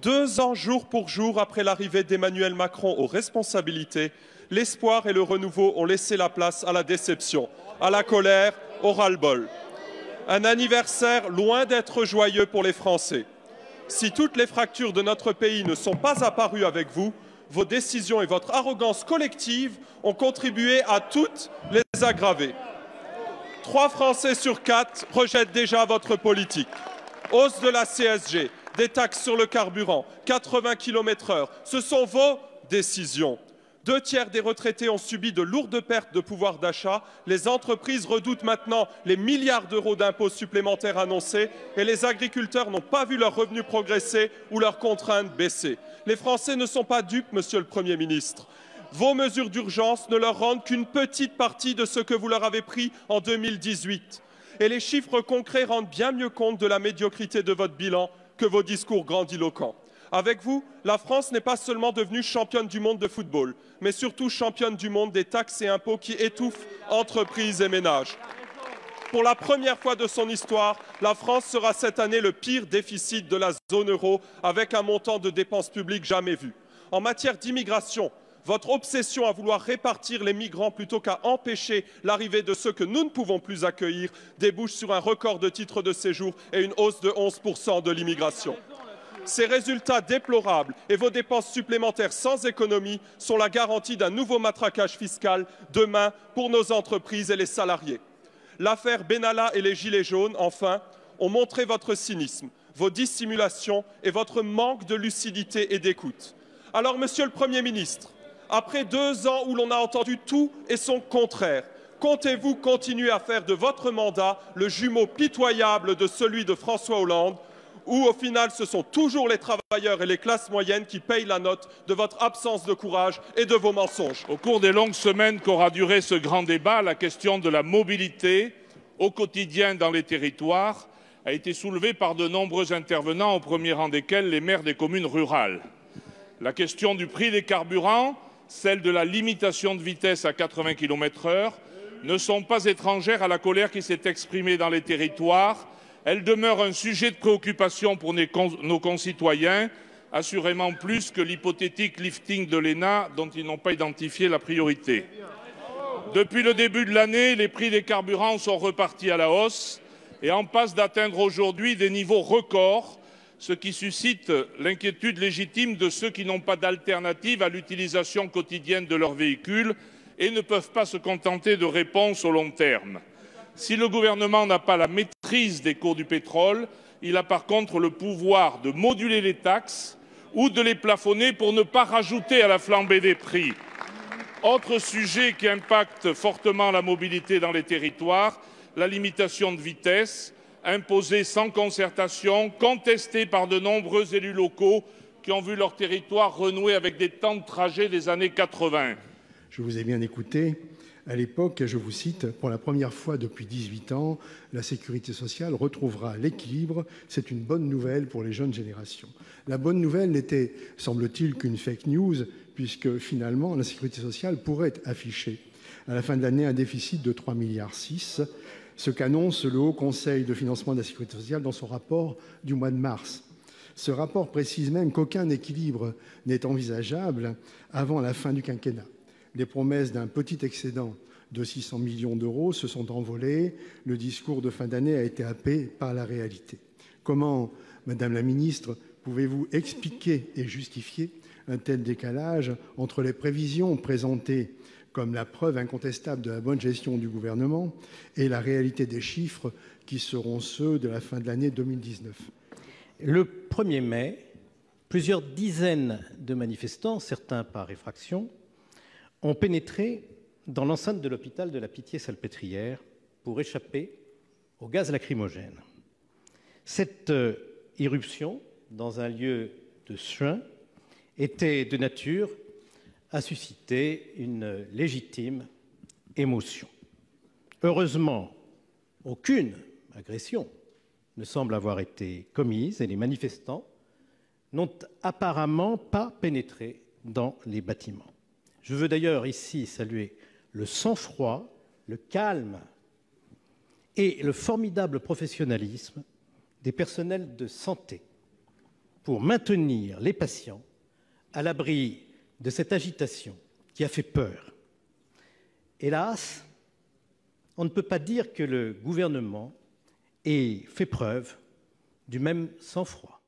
2 ans jour pour jour après l'arrivée d'Emmanuel Macron aux responsabilités, l'espoir et le renouveau ont laissé la place à la déception, à la colère, au ras-le-bol. Un anniversaire loin d'être joyeux pour les Français. Si toutes les fractures de notre pays ne sont pas apparues avec vous, vos décisions et votre arrogance collective ont contribué à toutes les aggraver. 3 Français sur 4 rejettent déjà votre politique. Hausse de la CSG, des taxes sur le carburant, 80 km/h, ce sont vos décisions. 2 tiers des retraités ont subi de lourdes pertes de pouvoir d'achat. Les entreprises redoutent maintenant les milliards d'euros d'impôts supplémentaires annoncés et les agriculteurs n'ont pas vu leurs revenus progresser ou leurs contraintes baisser. Les Français ne sont pas dupes, Monsieur le Premier ministre. Vos mesures d'urgence ne leur rendent qu'une petite partie de ce que vous leur avez pris en 2018. Et les chiffres concrets rendent bien mieux compte de la médiocrité de votre bilan que vos discours grandiloquents. Avec vous, la France n'est pas seulement devenue championne du monde de football, mais surtout championne du monde des taxes et impôts qui étouffent entreprises et ménages. Pour la première fois de son histoire, la France sera cette année le pire déficit de la zone euro, avec un montant de dépenses publiques jamais vu. En matière d'immigration, votre obsession à vouloir répartir les migrants plutôt qu'à empêcher l'arrivée de ceux que nous ne pouvons plus accueillir débouche sur un record de titres de séjour et une hausse de 11% de l'immigration. Ces résultats déplorables et vos dépenses supplémentaires sans économie sont la garantie d'un nouveau matraquage fiscal demain pour nos entreprises et les salariés. L'affaire Benalla et les Gilets jaunes, enfin, ont montré votre cynisme, vos dissimulations et votre manque de lucidité et d'écoute. Alors, Monsieur le Premier ministre, après 2 ans où l'on a entendu tout et son contraire, comptez-vous continuer à faire de votre mandat le jumeau pitoyable de celui de François Hollande, où au final ce sont toujours les travailleurs et les classes moyennes qui payent la note de votre absence de courage et de vos mensonges? Au cours des longues semaines qu'aura duré ce grand débat, la question de la mobilité au quotidien dans les territoires a été soulevée par de nombreux intervenants, au premier rang desquels les maires des communes rurales. La question du prix des carburants, celle de la limitation de vitesse à 80 km/h, ne sont pas étrangères à la colère qui s'est exprimée dans les territoires. Elle demeure un sujet de préoccupation pour nos concitoyens, assurément plus que l'hypothétique lifting de l'ENA dont ils n'ont pas identifié la priorité. Depuis le début de l'année, les prix des carburants sont repartis à la hausse et en passe d'atteindre aujourd'hui des niveaux records, ce qui suscite l'inquiétude légitime de ceux qui n'ont pas d'alternative à l'utilisation quotidienne de leur véhicule et ne peuvent pas se contenter de réponses au long terme. Si le gouvernement n'a pas la maîtrise des cours du pétrole, il a par contre le pouvoir de moduler les taxes ou de les plafonner pour ne pas rajouter à la flambée des prix. Autre sujet qui impacte fortement la mobilité dans les territoires, la limitation de vitesse, imposée sans concertation, contestée par de nombreux élus locaux qui ont vu leur territoire renouer avec des temps de trajet des années 80. Je vous ai bien écouté. À l'époque, je vous cite, « Pour la première fois depuis 18 ans, la sécurité sociale retrouvera l'équilibre. C'est une bonne nouvelle pour les jeunes générations. » La bonne nouvelle n'était, semble-t-il, qu'une fake news, puisque finalement, la sécurité sociale pourrait afficher à la fin de l'année un déficit de 3,6 milliards, ce qu'annonce le Haut Conseil de financement de la sécurité sociale dans son rapport du mois de mars. Ce rapport précise même qu'aucun équilibre n'est envisageable avant la fin du quinquennat. Les promesses d'un petit excédent de 600 millions d'euros se sont envolées. Le discours de fin d'année a été happé par la réalité. Comment, Madame la Ministre, pouvez-vous expliquer et justifier un tel décalage entre les prévisions présentées comme la preuve incontestable de la bonne gestion du gouvernement et la réalité des chiffres qui seront ceux de la fin de l'année 2019 ? Le 1er mai, plusieurs dizaines de manifestants, certains par effraction, ont pénétré dans l'enceinte de l'hôpital de la Pitié-Salpêtrière pour échapper au gaz lacrymogène. Cette irruption dans un lieu de soins était de nature à susciter une légitime émotion. Heureusement, aucune agression ne semble avoir été commise et les manifestants n'ont apparemment pas pénétré dans les bâtiments. Je veux d'ailleurs ici saluer le sang-froid, le calme et le formidable professionnalisme des personnels de santé pour maintenir les patients à l'abri de cette agitation qui a fait peur. Hélas, on ne peut pas dire que le gouvernement ait fait preuve du même sang-froid.